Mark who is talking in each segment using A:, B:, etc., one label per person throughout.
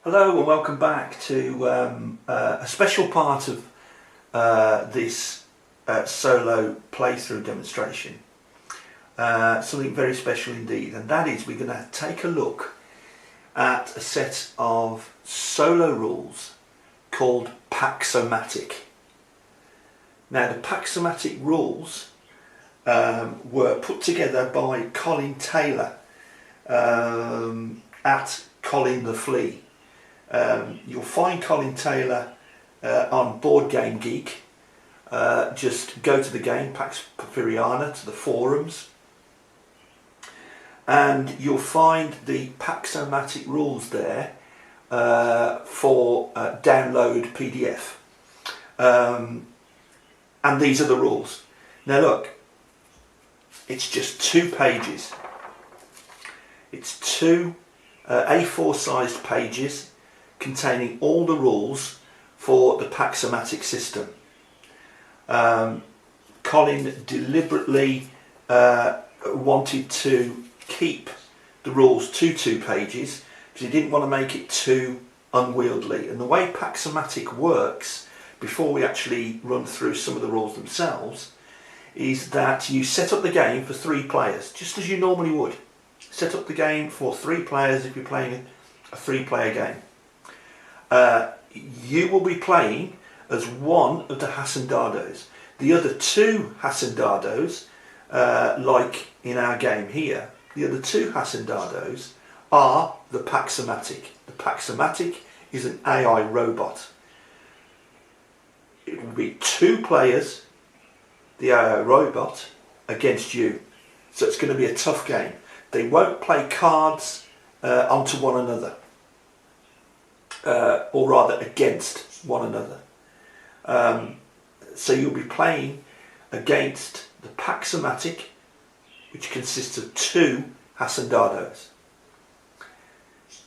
A: Hello and welcome back to a special part of this solo playthrough demonstration. Something very special indeed, and that is we're going to take a look at a set of solo rules called Pax-o-matic. Now the Pax-o-matic rules were put together by Colin Taylor at Colin the Flea. You'll find Colin Taylor on Board Game Geek. Just go to the game, Pax Porfiriana, to the forums, and you'll find the Pax-o-matic rules there for download PDF. And these are the rules. Now look, it's just 2 pages. It's 2 A4 sized pages containing all the rules for the Pax-o-matic system. Colin deliberately wanted to keep the rules to 2 pages because he didn't want to make it too unwieldy. And the way Pax-o-matic works, before we actually run through some of the rules themselves, is that you set up the game for 3 players, just as you normally would. Set up the game for 3 players if you're playing a 3-player game. You will be playing as one of the hacendados. The other 2 hacendados, like in our game here, the other 2 hacendados are the Pax-o-matic. The Pax-o-matic is an AI robot. It will be 2 players, the AI robot, against you. So it's going to be a tough game. They won't play cards onto one another. Or rather against one another. So you'll be playing against the Pax-o-matic, which consists of 2 hacendados.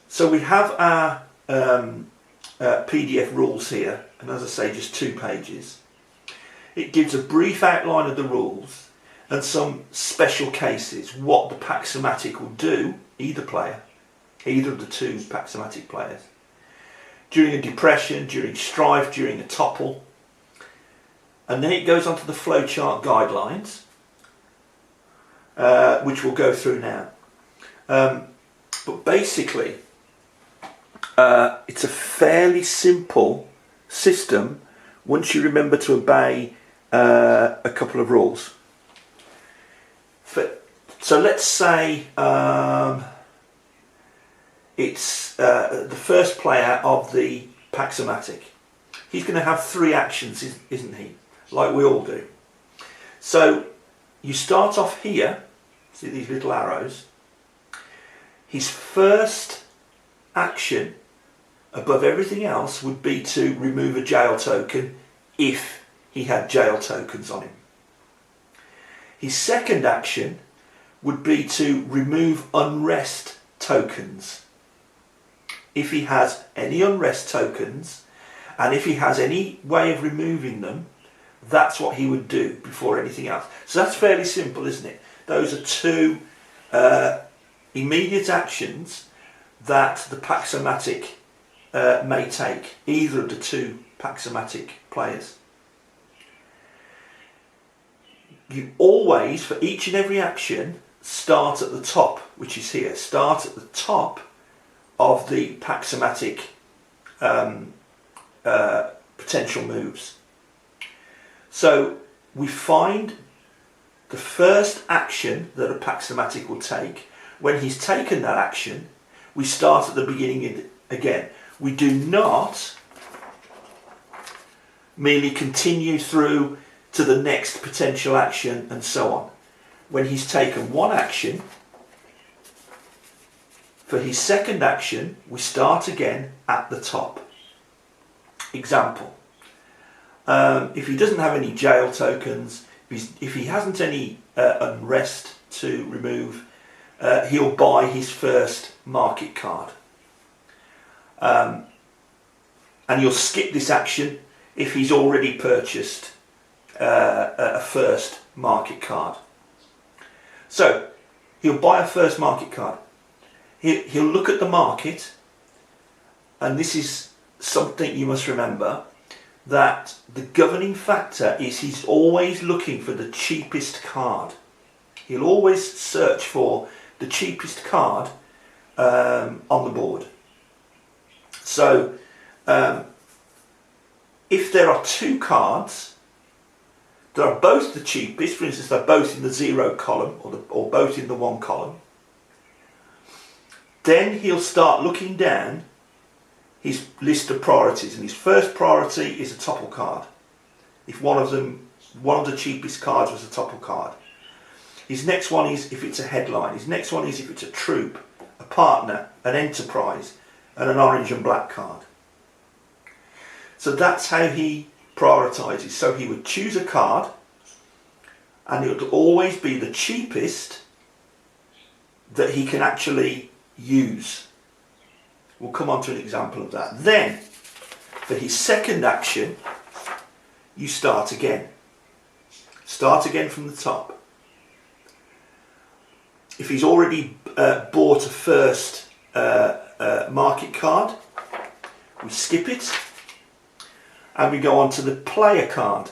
A: So we have our PDF rules here, and as I say, just 2 pages. It gives a brief outline of the rules and some special cases, what the Pax-o-matic will do, either player, either of the 2 Pax-o-matic players, during a depression, during strife, during a topple. And then it goes on to the flowchart guidelines, which we'll go through now. But basically, it's a fairly simple system once you remember to obey a couple of rules. So let's say it's the first player of the Pax-o-matic. He's going to have 3 actions, isn't he? Like we all do. So you start off here, see these little arrows. His first action above everything else would be to remove a jail token if he had jail tokens on him. His second action would be to remove unrest tokens if he has any unrest tokens, and if he has any way of removing them, that's what he would do before anything else. So that's fairly simple, isn't it? Those are 2 immediate actions that the Pax-o-matic may take, either of the 2 Pax-o-matic players. You always, for each and every action, start at the top, which is here. Start at the top of the Pax-o-matic potential moves. So we find the first action that a Pax-o-matic will take. When he's taken that action, we start at the beginning again. We do not merely continue through to the next potential action and so on. When he's taken one action, for his second action, we start again at the top. Example. If he doesn't have any jail tokens, if he hasn't any unrest to remove, he'll buy his first market card. And you'll skip this action if he's already purchased a first market card. So he'll buy a first market card. He'll look at the market and this is something you must remember, that the governing factor is he's always looking for the cheapest card. He'll always search for the cheapest card on the board. So if there are two cards that are both the cheapest, for instance they're both in the 0 column or both in the 1 column, then he'll start looking down his list of priorities, and his first priority is a topple card. If one of the cheapest cards was a topple card. His next one is if it's a headline. His next one is if it's a troop, a partner, an enterprise, and an orange and black card. So that's how he prioritises. So he would choose a card, and it would always be the cheapest that he can actually use. We'll come on to an example of that. Then, for his second action, you start again. Start again from the top. If he's already bought a first market card, we skip it and we go on to the player card.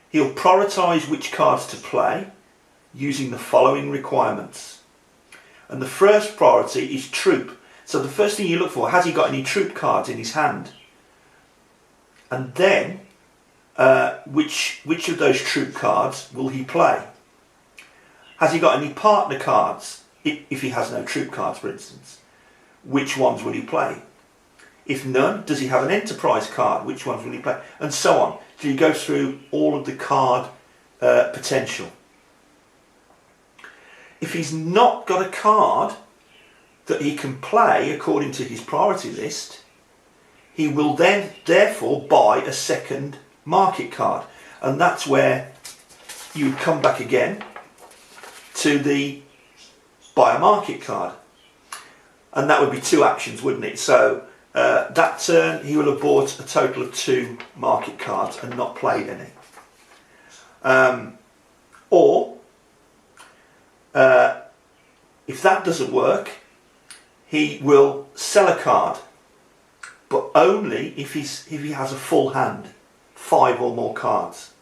A: He'll prioritise which cards to play using the following requirements. And the first priority is troop. So the first thing you look for, has he got any troop cards in his hand? And then, which of those troop cards will he play? Has he got any partner cards? If he has no troop cards, for instance, which ones will he play? If none, does he have an enterprise card? Which ones will he play? And so on. So he goes through all of the card potential. If he's not got a card that he can play according to his priority list, he will then therefore buy a second market card, and that's where you would come back again to the buy a market card, and that would be two actions, wouldn't it? So that turn he will have bought a total of 2 market cards and not played any. Or if that doesn't work, he will sell a card, but only if he has a full hand, 5 or more cards.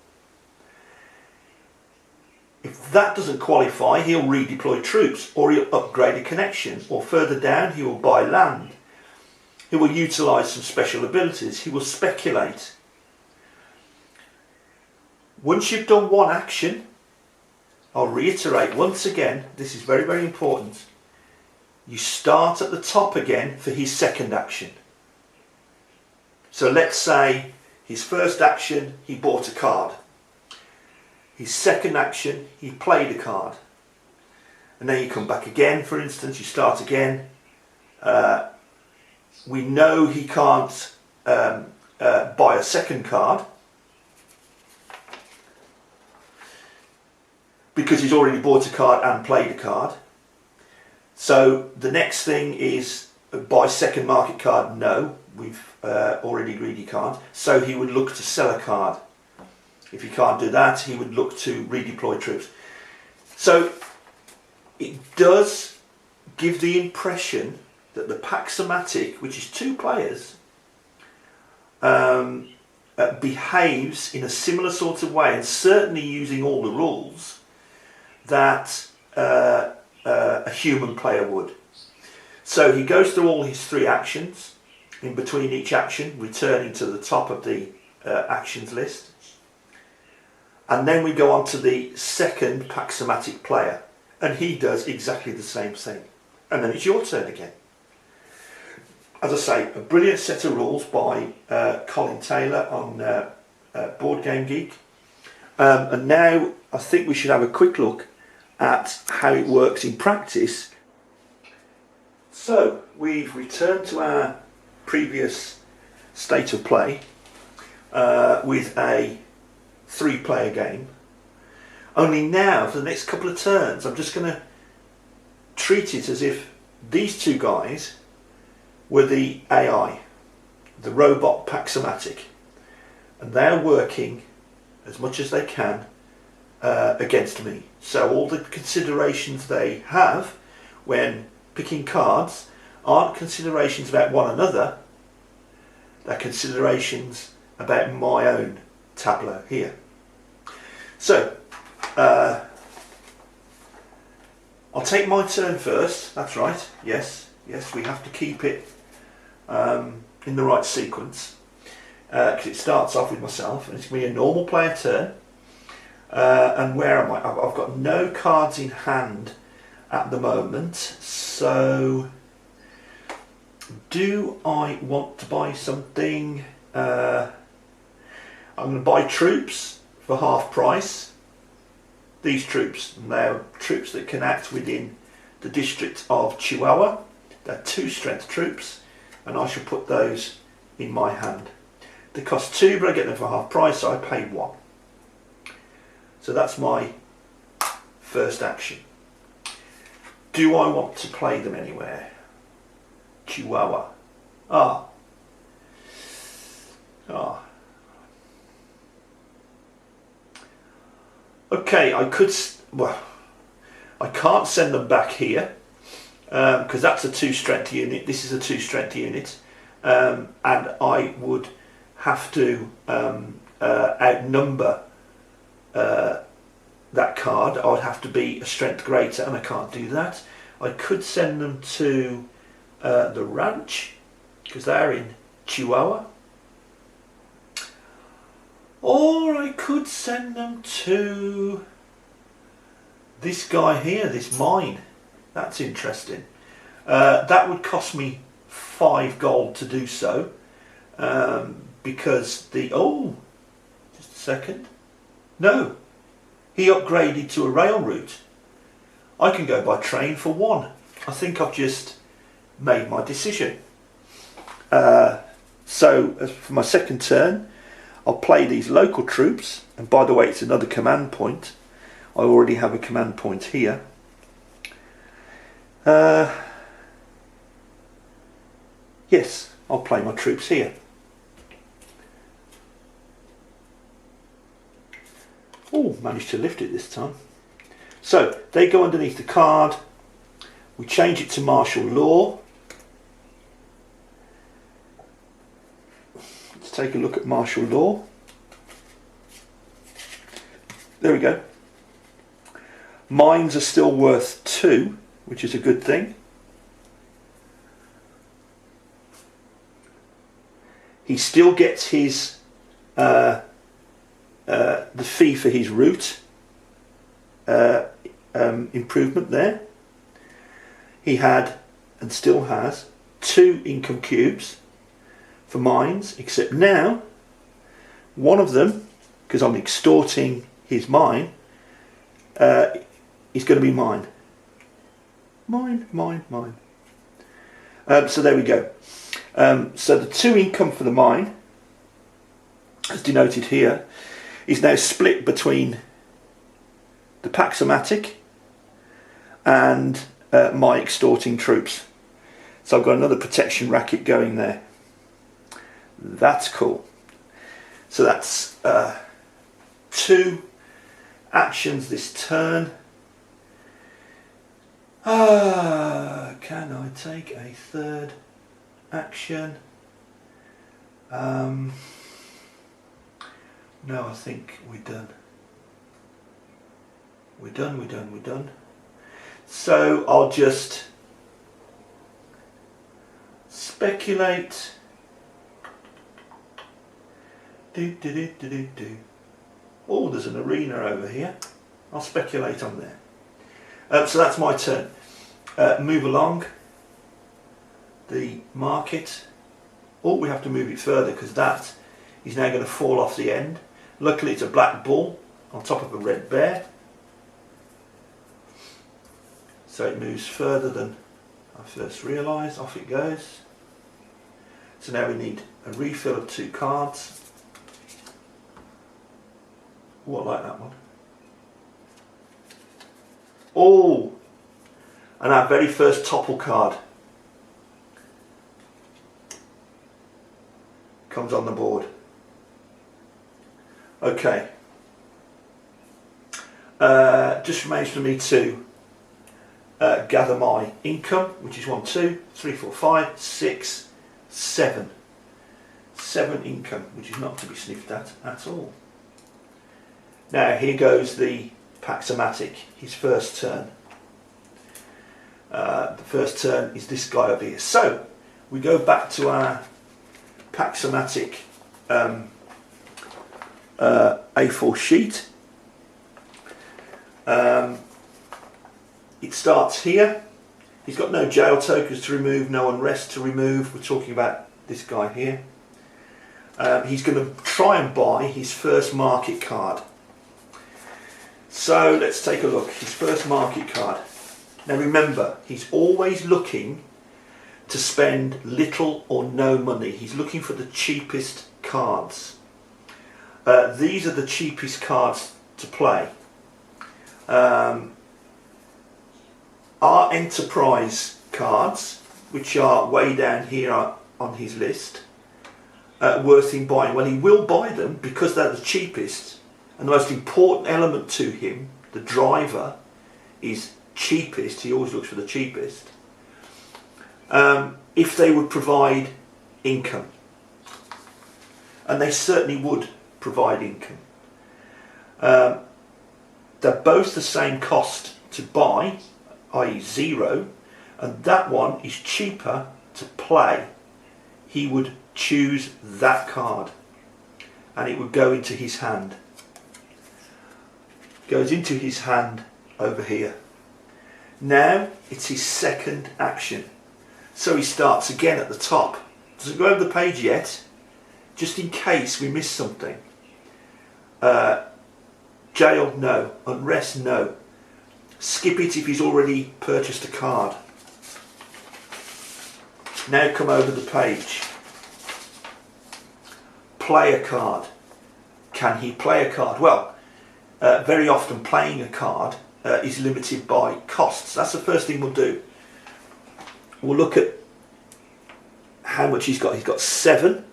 A: If that doesn't qualify, he'll redeploy troops, or he'll upgrade a connection, or further down he will buy land. He will utilise some special abilities. He will speculate. Once you've done one action, I'll reiterate once again, this is very, very important. You start at the top again for his second action. So let's say his first action, he bought a card. His second action, he played a card. And then you come back again, for instance, you start again. We know he can't buy a second card because he's already bought a card and played a card. So the next thing is buy second market card. No, we've already agreed he can't. So he would look to sell a card. If he can't do that, he would look to redeploy troops. So it does give the impression that the Pax-o-matic, which is 2 players, behaves in a similar sort of way, and certainly using all the rules that a human player would. So he goes through all his 3 actions, in between each action returning to the top of the actions list, and then we go on to the second Pax-o-matic player, and he does exactly the same thing, and then it's your turn again. As I say, a brilliant set of rules by Colin Taylor on Board Game Geek, and now I think we should have a quick look at how it works in practice. So we've returned to our previous state of play with a 3-player game, only now for the next couple of turns I'm just going to treat it as if these 2 guys were the AI, the robot Pax-o-matic, and they're working as much as they can against me. So all the considerations they have when picking cards aren't considerations about one another, they're considerations about my own tableau here. So, I'll take my turn first, that's right, yes, we have to keep it in the right sequence, because it starts off with myself, and it's going to be a normal player turn. And where am I? I've got no cards in hand at the moment, so do I want to buy something? I'm going to buy troops for half price. These troops, they're troops that can act within the district of Chihuahua. They're 2 strength troops, and I shall put those in my hand. They cost 2, but I get them for half price, so I pay 1. So that's my first action. Do I want to play them anywhere? Chihuahua. Ah. Okay, I could, well, I can't send them back here because that's a 2 strength unit. This is a 2 strength unit, and I would have to outnumber that card. I would have to be a strength greater, and I can't do that. I could send them to the ranch because they're in Chihuahua. Or I could send them to this guy here, this mine. That's interesting. That would cost me 5 gold to do so. Because the... Oh, just a second. No, he upgraded to a rail route. I can go by train for 1. I think I've just made my decision. So as for my second turn, I'll play these local troops, and by the way, it's another command point. I already have a command point here. Yes, I'll play my troops here. Oh, managed to lift it this time. So they go underneath the card. We change it to martial law. Let's take a look at martial law. There we go. Mines are still worth 2, which is a good thing. He still gets his the fee for his route improvement there. He had and still has 2 income cubes for mines, except now one of them, because I'm extorting his mine, is going to be mine. Mine. So there we go. So the 2 income for the mine, as denoted here, is now split between the Pax-o-matic and my extorting troops. So I've got another protection racket going there. That's cool. So that's 2 actions this turn. Can I take a third action? No, I think we're done. We're done. So I'll just speculate. Oh, there's an arena over here. I'll speculate on there. So that's my turn. Move along the market. Oh, we have to move it further because that is now going to fall off the end. Luckily it's a black bull on top of a red bear, so it moves further than I first realised. Off it goes. So now we need a refill of 2 cards. Oh, I like that one. Oh, and our very first topple card comes on the board. Okay. Just remains for me to gather my income, which is 1, 2, 3, 4, 5, 6, 7. 7 income, which is not to be sniffed at all. Now here goes the Pax-o-matic, his first turn. The first turn is this guy over here. So we go back to our Pax-o-matic A4 sheet. It starts here. He's got no jail tokens to remove, no unrest to remove. We're talking about this guy here. He's going to try and buy his first market card. So let's take a look. His first market card. Now remember, he's always looking to spend little or no money. He's looking for the cheapest cards. These are the cheapest cards to play. Our enterprise cards, which are way down here on his list, worth him buying. Well, he will buy them because they're the cheapest, and the most important element to him, the driver, is cheapest. He always looks for the cheapest. If they would provide income, and they certainly would provide income. They're both the same cost to buy, i.e. 0, and that one is cheaper to play. He would choose that card and it would go into his hand. Goes into his hand over here. Now it's his second action. So he starts again at the top. Doesn't go over the page yet, just in case we miss something. Jail, no. Unrest, no. Skip it if he's already purchased a card. Now come over the page. Play a card. Can he play a card? Well, very often playing a card is limited by costs. That's the first thing we'll do. We'll look at how much he's got. He's got 7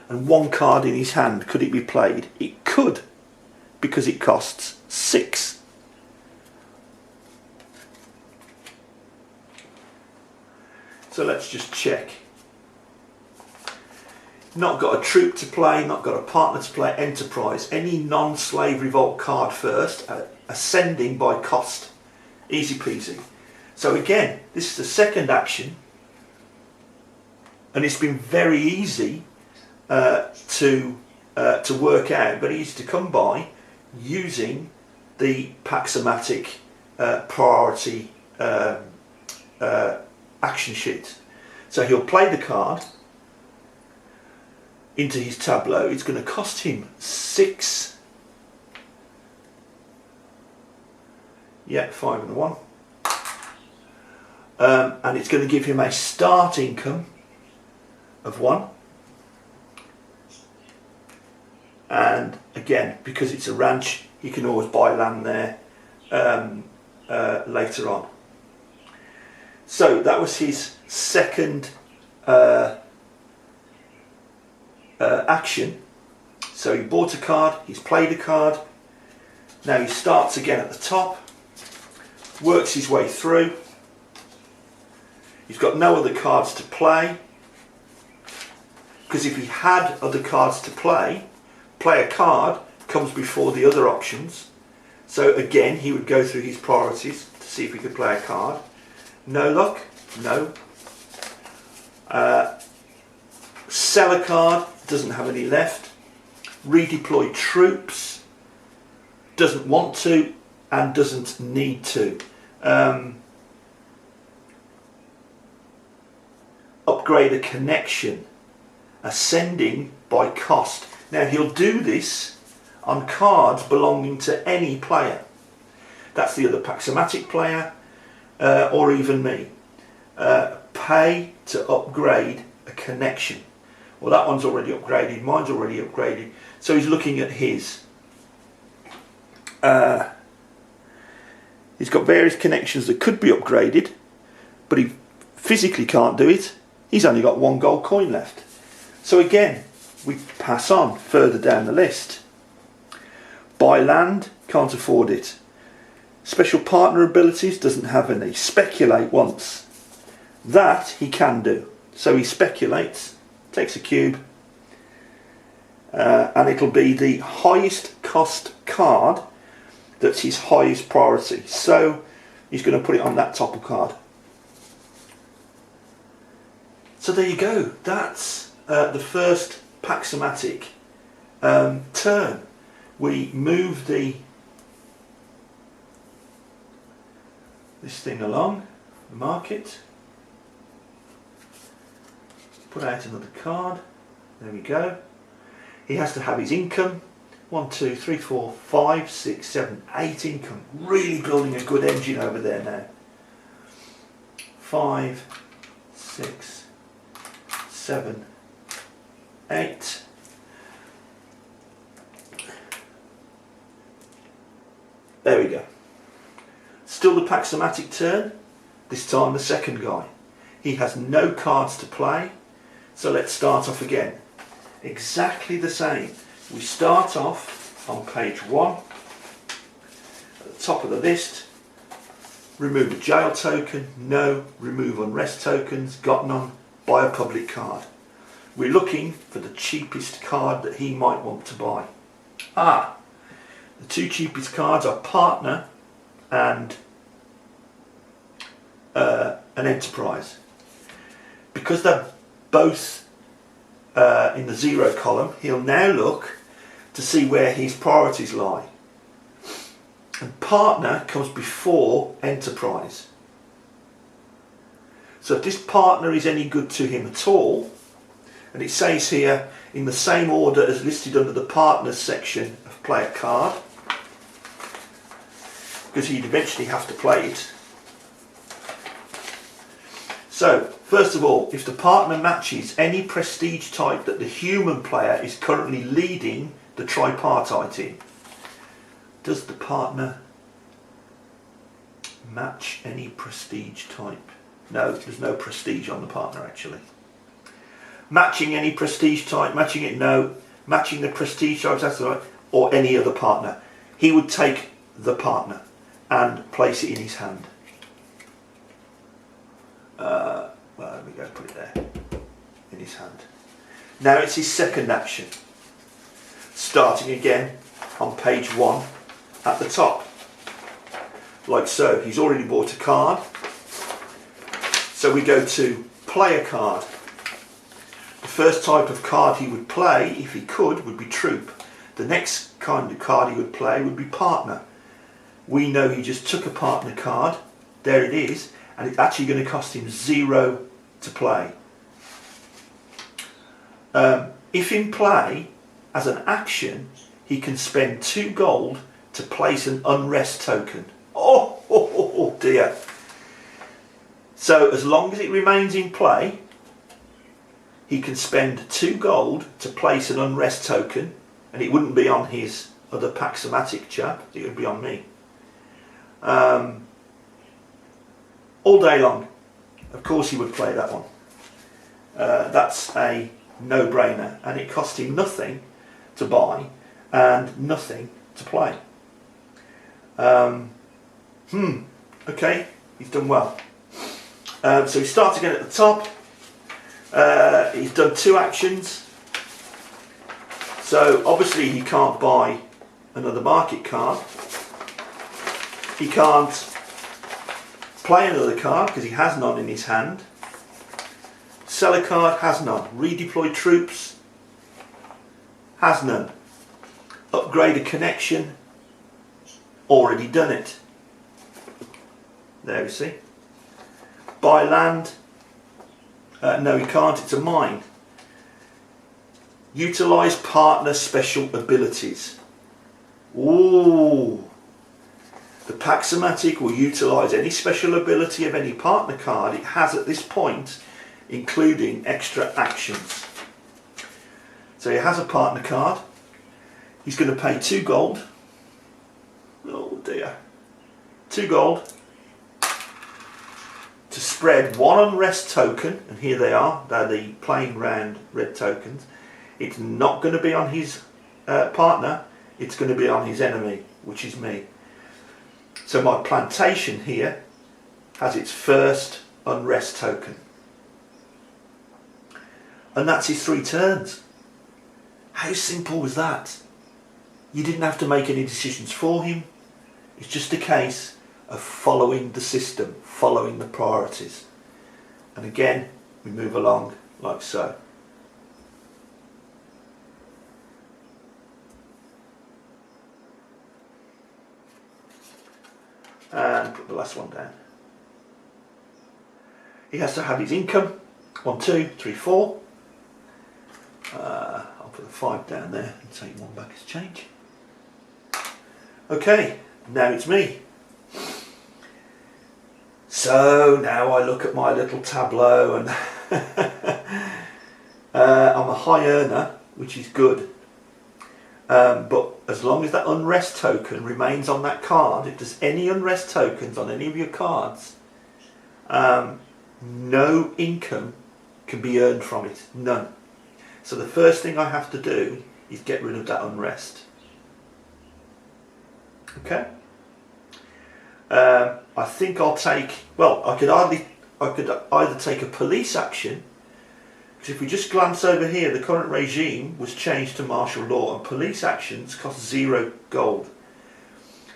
A: and 1 card in his hand. Could it be played? It could, because it costs 6. So let's just check. Not got a troop to play, not got a partner to play, enterprise. Any non-slave revolt card first, ascending by cost. Easy peasy. So again, this is the second action, and it's been very easy to work out, but easy to come by using the Pax-o-matic priority action sheet. So he'll play the card into his tableau. It's going to cost him 6. Yeah, 5 and 1. And it's going to give him a start income of 1. And again, because it's a ranch, he can always buy land there later on. So that was his second action. So he bought a card, he's played a card. Now he starts again at the top, works his way through. He's got no other cards to play, because if he had other cards to play a card comes before the other options. So again, he would go through his priorities to see if he could play a card. No luck, no. Sell a card, doesn't have any left. Redeploy troops, doesn't want to and doesn't need to. Upgrade a connection, ascending by cost. Now he'll do this on cards belonging to any player. That's the other Pax-o-matic player, or even me. Pay to upgrade a connection. Well, that one's already upgraded, mine's already upgraded. So he's looking at his. He's got various connections that could be upgraded, but he physically can't do it. He's only got 1 gold coin left. So again, we pass on further down the list. Buy land, can't afford it. Special partner abilities, doesn't have any. Speculate once. That he can do. So he speculates, takes a cube, and it'll be the highest cost card that's his highest priority. So he's going to put it on that top of card. So there you go. That's the first Pax-o-matic turn. We move this thing along, mark it, put out another card. There we go. He has to have his income. 1, 2, 3, 4, 5, 6, 7, 8 income. Really building a good engine over there now. 5, 6, 7, 8. There we go. Still the Pax-o-matic turn. This time the second guy. He has no cards to play. So let's start off again. Exactly the same. We start off on page 1. At the top of the list. Remove a jail token. No. Remove unrest tokens. Got none. Buy a public card. We're looking for the cheapest card that he might want to buy. The two cheapest cards are Partner and an Enterprise. Because they're both in the 0 column, he'll now look to see where his priorities lie. And Partner comes before Enterprise. So if this partner is any good to him at all, and it says here in the same order as listed under the partners section of play a card, because he'd eventually have to play it. So first of all, if the partner matches any prestige type that the human player is currently leading the tripartite in, does the partner match any prestige type? No, there's no prestige on the partner actually. Matching any prestige type, matching it, no. Matching the prestige types, that's right, or any other partner. He would take the partner and place it in his hand. Well, there we go, put it there, in his hand. Now it's his second action. Starting again on page 1 at the top. Like so, he's already bought a card. So we go to play a card. The first type of card he would play, if he could, would be Troop. The next kind of card he would play would be Partner. We know he just took a Partner card. There it is. And it's actually going to cost him 0 to play. If in play, as an action, he can spend 2 gold to place an unrest token. Oh dear. So as long as it remains in play, he can spend 2 gold to place an unrest token, and it wouldn't be on his other Pax-o-matic chap, it would be on me. All day long. Of course he would play that one. That's a no-brainer, and it cost him nothing to buy and nothing to play. Okay, he's done well. So he starts again at the top. He's done 2 actions. So obviously he can't buy another market card. He can't play another card because he has none in his hand. Sell a card, has none. Redeploy troops, has none. Upgrade a connection, already done it. There we see. Buy land, no he can't, it's a mine. Utilise partner special abilities. Ooh. The Pax-o-matic will utilise any special ability of any partner card it has at this point, including extra actions. So he has a partner card. He's going to pay 2 gold. Oh dear. 2 gold to spread 1 unrest token, and here they are, they're the plain round red tokens. It's not going to be on his partner, it's going to be on his enemy, which is me. So my plantation here has its first unrest token. And that's his 3 turns. How simple was that? You didn't have to make any decisions for him. It's just a case of following the system, following the priorities. And again, we move along like so. And put the last one down. He has to have his income. 1, 2, 3, 4. I'll put the 5 down there and take 1 back as change. Okay, now it's me. So now I look at my little tableau and I'm a high earner, which is good. But as long as that unrest token remains on that card, if there's any unrest tokens on any of your cards, no income can be earned from it. None. So the first thing I have to do is get rid of that unrest. Okay? I think I'll take, well, I could either take a police action, because if we just glance over here, the current regime was changed to martial law, and police actions cost 0 gold.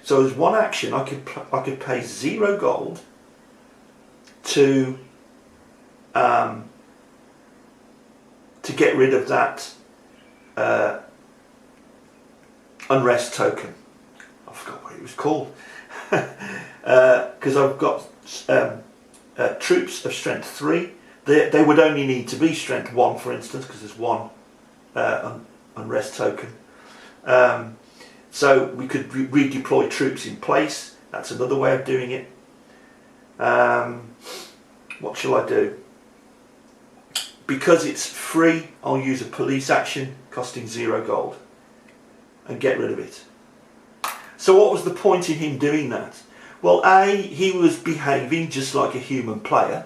A: So as one action, I could pay 0 gold to get rid of that unrest token. I forgot what it was called. Because I've got troops of strength 3. They would only need to be strength 1, for instance, because there's 1 unrest token. So we could redeploy troops in place. That's another way of doing it. What shall I do? Because it's free, I'll use a police action costing 0 gold and get rid of it. So what was the point in him doing that? Well, A, he was behaving just like a human player.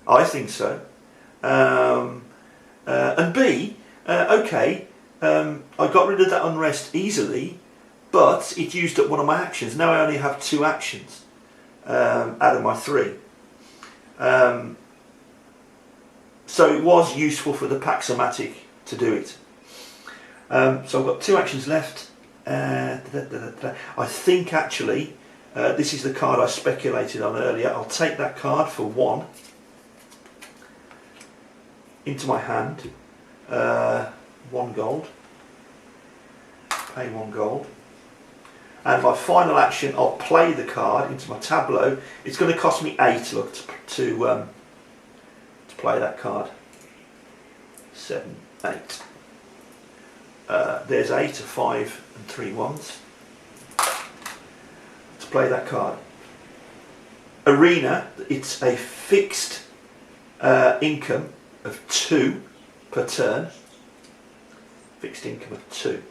A: I think so. And B, okay, I got rid of that unrest easily, but it used up one of my actions. Now I only have 2 actions out of my 3. So it was useful for the Pax-o-matic to do it. So I've got 2 actions left. I think actually this is the card I speculated on earlier. I'll take that card for 1 into my hand. 1 gold. Pay 1 gold. And my final action, I'll play the card into my tableau. It's going to cost me 8, look, to play that card. 7, 8. There's 8, a 5 and 3 ones. To play that card. Arena, it's a fixed income of 2 per turn. Fixed income of 2.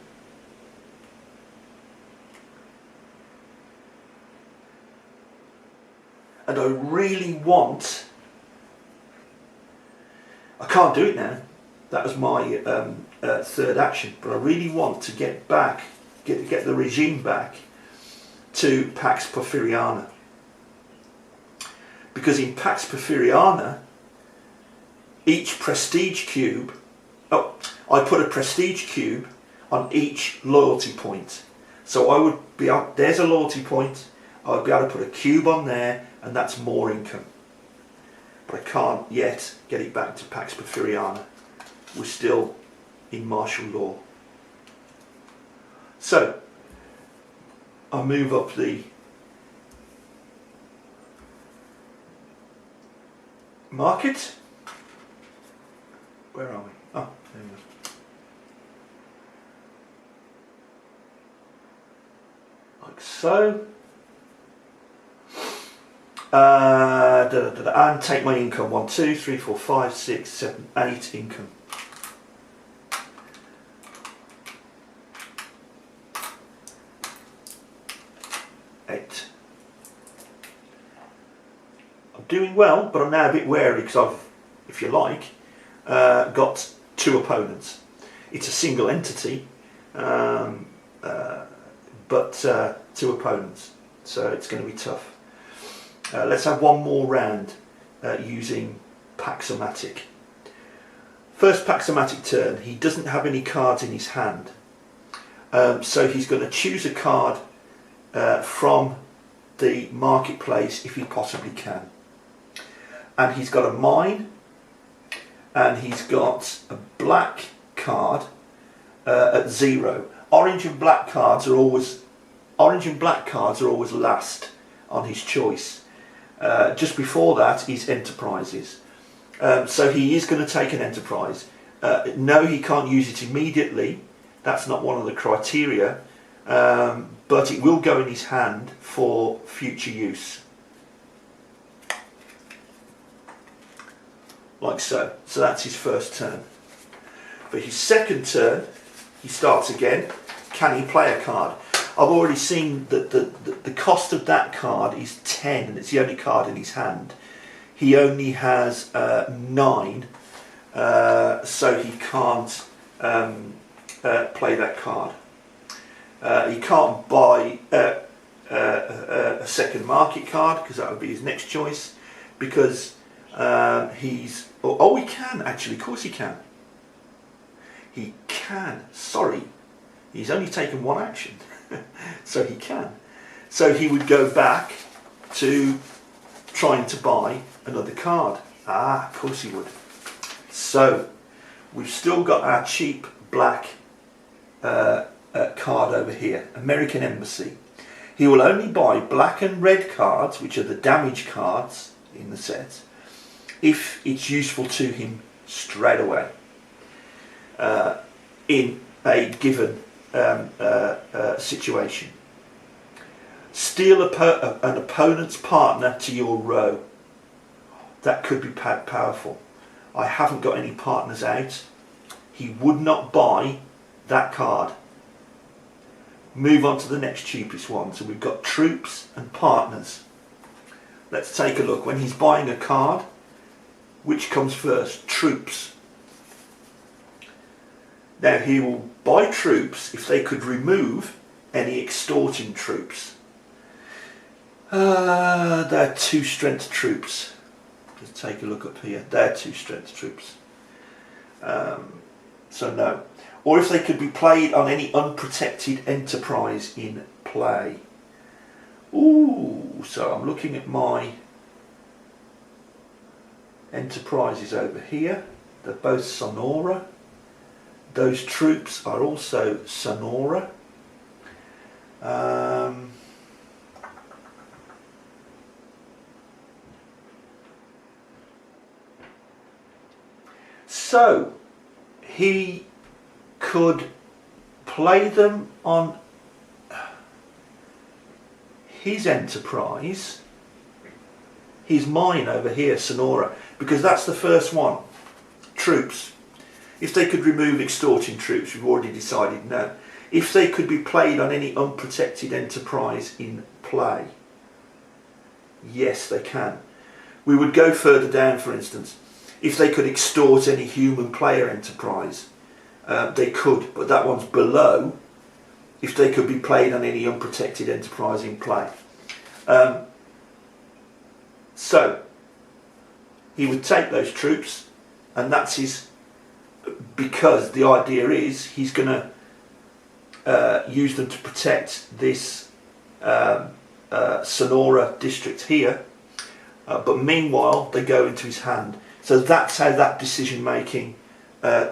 A: And I really want, I can't do it now, that was my 3rd action, but I really want to get back, get the regime back to Pax Porfiriana. Because in Pax Porfiriana, each prestige cube, I put a prestige cube on each loyalty point. So I would be, there's a loyalty point, I would be able to put a cube on there, and that's more income. But I can't yet get it back to Pax Porfiriana. We're still in martial law. So I move up the market. Where are we? Oh, there we go. Like so. And take my income. 1, 2, 3, 4, 5, 6, 7, 8 income. I'm doing well, but I'm now a bit wary because I've, if you like, got 2 opponents. It's a single entity, but 2 opponents. so it's going to be tough. Let's have one more round using Pax-o-matic. First Pax-o-matic turn, he doesn't have any cards in his hand, so he's going to choose a card from the marketplace if he possibly can. And he's got a mine, and he's got a black card at 0. Orange and black cards are always last on his choice. Just before that is enterprises. So he is going to take an enterprise. No, he can't use it immediately. That's not one of the criteria. But it will go in his hand for future use. Like so. So that's his first turn. For his second turn, he starts again. Can he play a card? I've already seen that the cost of that card is 10, and it's the only card in his hand. He only has 9, so he can't play that card. He can't buy a second market card, because that would be his next choice, because he's... Oh, he can, actually, of course he can. He can, sorry. He's only taken one action, so he can. So he would go back to trying to buy another card. Ah, of course he would. So we've still got our cheap black card over here, American Embassy. He will only buy black and red cards, which are the damage cards in the set, if it's useful to him straight away in a given situation. Steal an opponent's partner to your row. That could be powerful. I haven't got any partners out. He would not buy that card. Move on to the next cheapest one. So we've got troops and partners. Let's take a look. When he's buying a card, which comes first? Troops. Now he will buy troops if they could remove any extorting troops. They're 2 strength troops. Just take a look up here. They're 2 strength troops. So no. Or if they could be played on any unprotected enterprise in play. Ooh, so I'm looking at my enterprises over here. They're both Sonora. Those troops are also Sonora. So he could play them on his enterprise, his mine over here, Sonora, because that's the first one. Troops. If they could remove extorting troops, we've already decided no. If they could be played on any unprotected enterprise in play, yes, they can. We would go further down, for instance. If they could extort any human player enterprise, they could, but that one's below. If they could be played on any unprotected enterprise in play. So, he would take those troops, and that's his... Because the idea is he's going to use them to protect this Sonora district here, but meanwhile they go into his hand. So that's how that decision making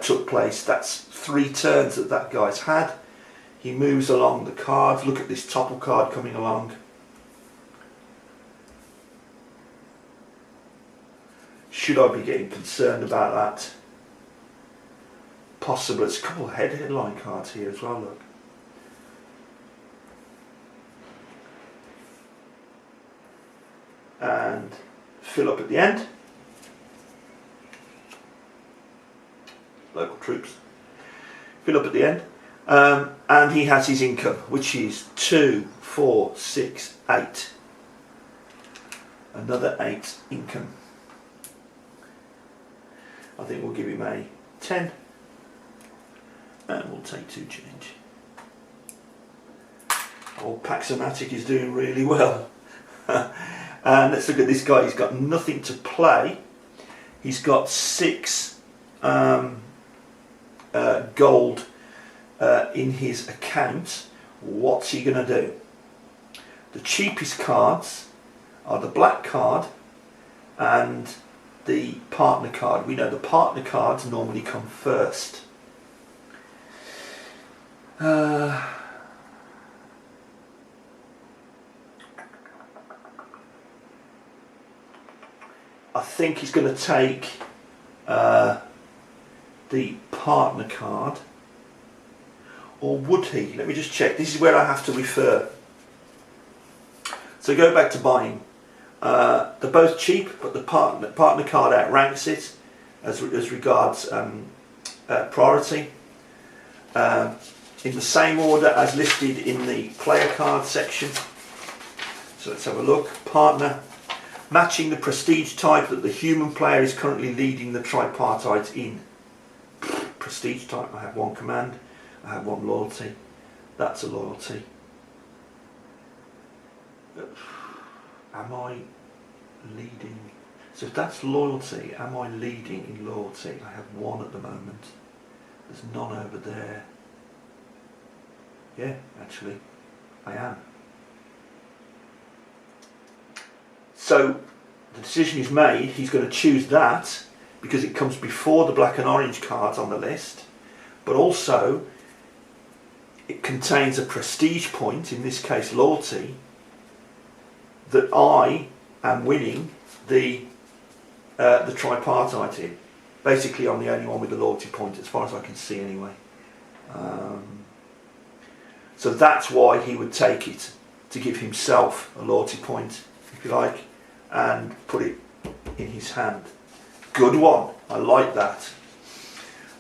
A: took place. That's 3 turns that guy's had. He moves along the cards. Look at this topple card coming along. Should I be getting concerned about that? Possible. It's a couple of headline cards here as well, look. And fill up at the end. Local troops. Fill up at the end. And he has his income, which is 2, 4, 6, 8. Another 8 income. I think we'll give him a 10. And we'll take 2 change. Old Pax-o-matic is doing really well. And let's look at this guy. He's got nothing to play. He's got 6 gold in his account. What's he going to do? The cheapest cards are the black card and the partner card. We know the partner cards normally come first. I think he's going to take the partner card, or would he? Let me just check. This is where I have to refer. So go back to buying. They're both cheap, but the partner card outranks it as regards priority. In the same order as listed in the player card section. So let's have a look. Partner. Matching the prestige type that the human player is currently leading the tripartite in. Prestige type, I have 1 command, I have 1 loyalty. That's a loyalty. Am I leading? So if that's loyalty, am I leading in loyalty? I have 1 at the moment. There's none over there. Yeah, actually, I am. So the decision is made. He's going to choose that because it comes before the black and orange cards on the list, but also it contains a prestige point, in this case loyalty, that I am winning the tripartite in. Basically I'm the only one with the loyalty point as far as I can see anyway. So that's why he would take it, to give himself a loyalty point, if you like, and put it in his hand. Good one, I like that.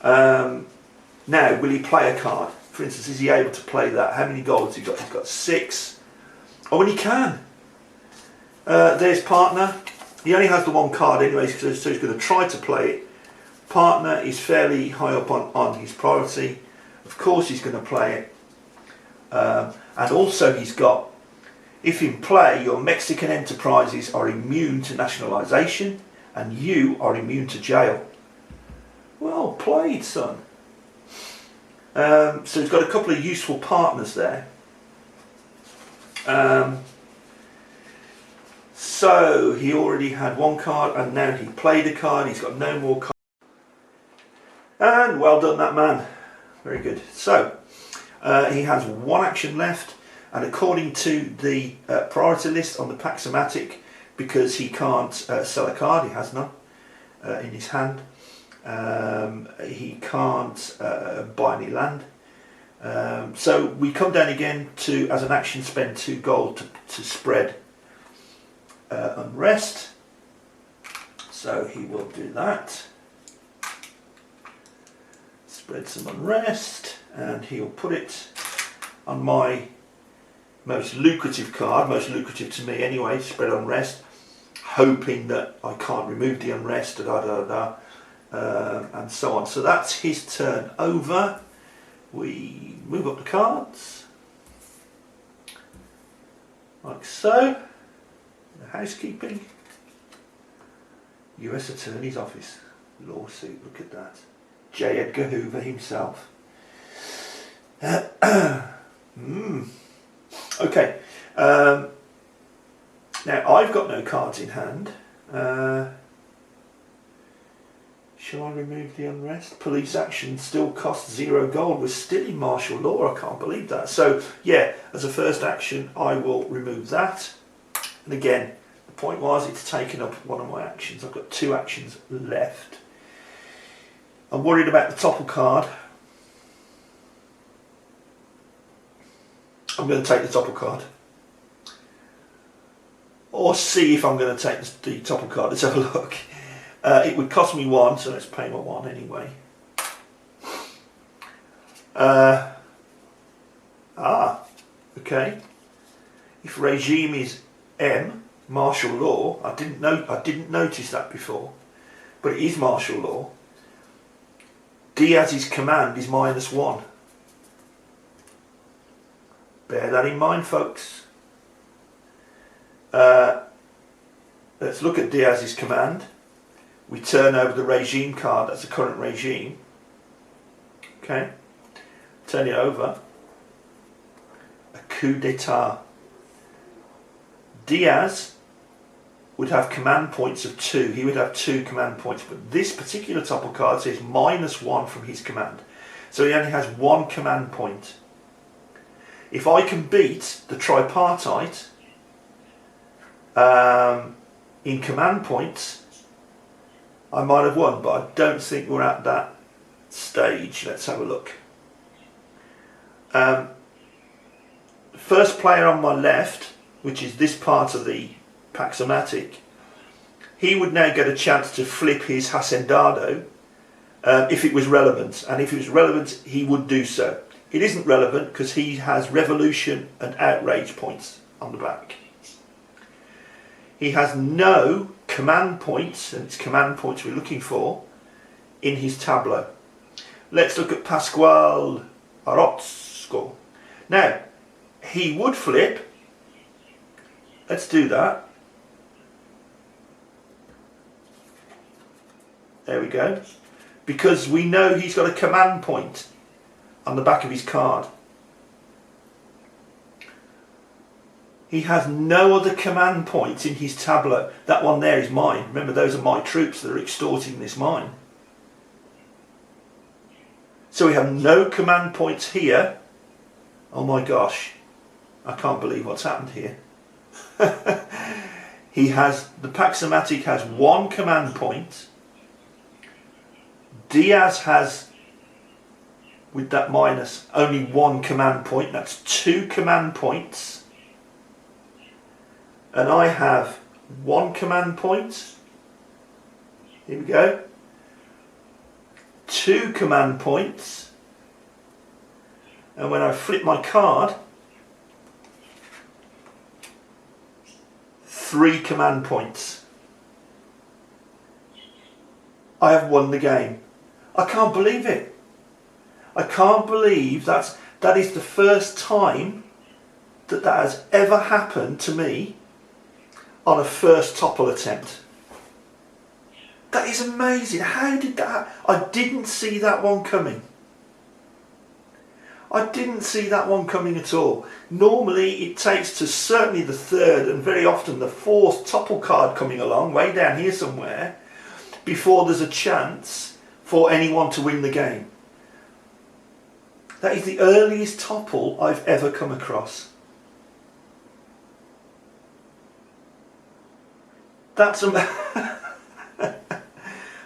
A: Now, will he play a card? For instance, is he able to play that? How many golds has he got? He's got 6. Oh, and he can. There's partner. He only has the 1 card anyway, so he's going to try to play it. Partner is fairly high up on his priority. Of course he's going to play it. And also he's got, if in play, your Mexican enterprises are immune to nationalisation and you are immune to jail. Well played, son. So he's got a couple of useful partners there. So he already had 1 card and now he played a card. He's got no more cards. And well done, that man. Very good. So he has 1 action left. And according to the priority list on the Pax-o-matic, because he can't sell a card, he has none in his hand, he can't buy any land. So we come down again to, as an action, spend 2 gold to spread unrest. So he will do that. Spread some unrest, and he'll put it on my most lucrative card, most lucrative to me anyway, spread unrest, hoping that I can't remove the unrest, and so on. So that's his turn over. We move up the cards, like so. The housekeeping, US Attorney's Office, lawsuit, look at that. J. Edgar Hoover himself. Okay, now I've got no cards in hand. Shall I remove the unrest? Police action still costs 0 gold. We're still in martial law, I can't believe that. So yeah, as a first action I will remove that. And again, the point was it's taken up 1 of my actions. I've got 2 actions left. I'm worried about the topple card. I'm going to take the topple card. Or see if I'm going to take the topple card. Let's have a look. It would cost me 1, so let's pay my 1 anyway. Okay. If regime is M, martial law, I didn't notice that before, but it is martial law. Diaz's command is -1. Bear that in mind, folks. Let's look at Diaz's command. We turn over the regime card, that's the current regime. Okay, turn it over. A coup d'etat. Diaz would have command points of 2. He would have 2 command points, but this particular topple card says -1 from his command. So he only has 1 command point. If I can beat the tripartite in command points, I might have won, but I don't think we're at that stage. Let's have a look. First player on my left, which is this part of the Pax-o-matic, he would now get a chance to flip his Hacendado if it was relevant, and if it was relevant he would do so. It isn't relevant because he has revolution and outrage points on the back. He has no command points, and it's command points we're looking for, in his tableau. Let's look at Pascual Orozco. Now, he would flip. Let's do that. There we go. Because we know he's got a command point on the back of his card. He has no other command points in his tableau. That one there is mine. Remember, those are my troops that are extorting this mine. So we have no command points here. Oh my gosh. I can't believe what's happened here. The Pax-o-matic has 1 command point. Diaz has, with that minus, only 1 command point. That's 2 command points. And I have 1 command point. Here we go. 2 command points. And when I flip my card, 3 command points. I have won the game. I can't believe it. I can't believe that is the first time that has ever happened to me on a first topple attempt. That is amazing. How did that? I didn't see that one coming. I didn't see that one coming at all. Normally it takes to certainly the 3rd and very often the 4th topple card coming along, way down here somewhere, before there's a chance for anyone to win the game. That is the earliest topple I've ever come across. That's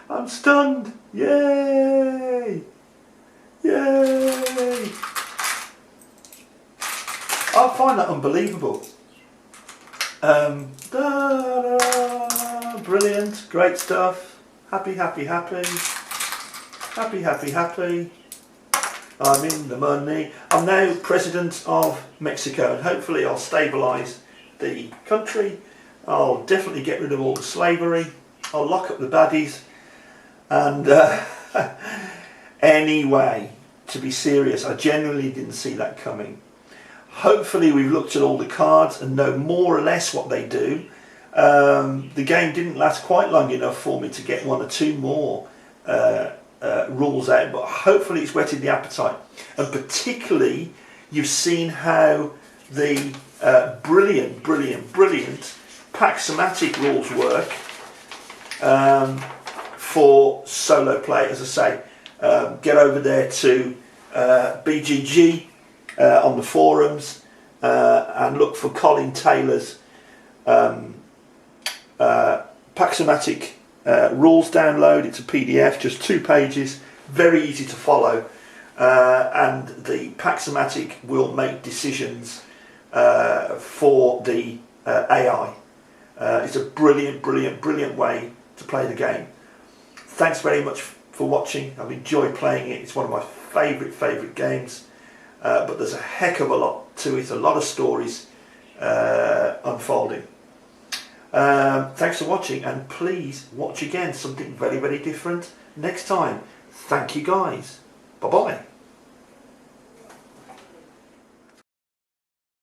A: I'm stunned. Yay! Yay! I find that unbelievable. Brilliant, great stuff. Happy, happy, happy. Happy, happy, happy. I'm in the money. I'm now president of Mexico, and hopefully I'll stabilise the country. I'll definitely get rid of all the slavery. I'll lock up the baddies. And anyway, to be serious, I genuinely didn't see that coming. Hopefully we've looked at all the cards and know more or less what they do. The game didn't last quite long enough for me to get 1 or 2 more rules out, but hopefully it's whetted the appetite. And particularly you've seen how the brilliant Pax-o-matic rules work for solo play. As I say, get over there to BGG on the forums and look for Colin Taylor's Pax-o-matic rules download. It's a PDF, just 2 pages, very easy to follow, and the Pax-o-matic will make decisions for the AI. It's a brilliant way to play the game. Thanks very much for watching. I've enjoyed playing it. It's one of my favourite games, but there's a heck of a lot to it, a lot of stories unfolding. Thanks for watching, and please watch again something very different next time. Thank you guys. Bye bye.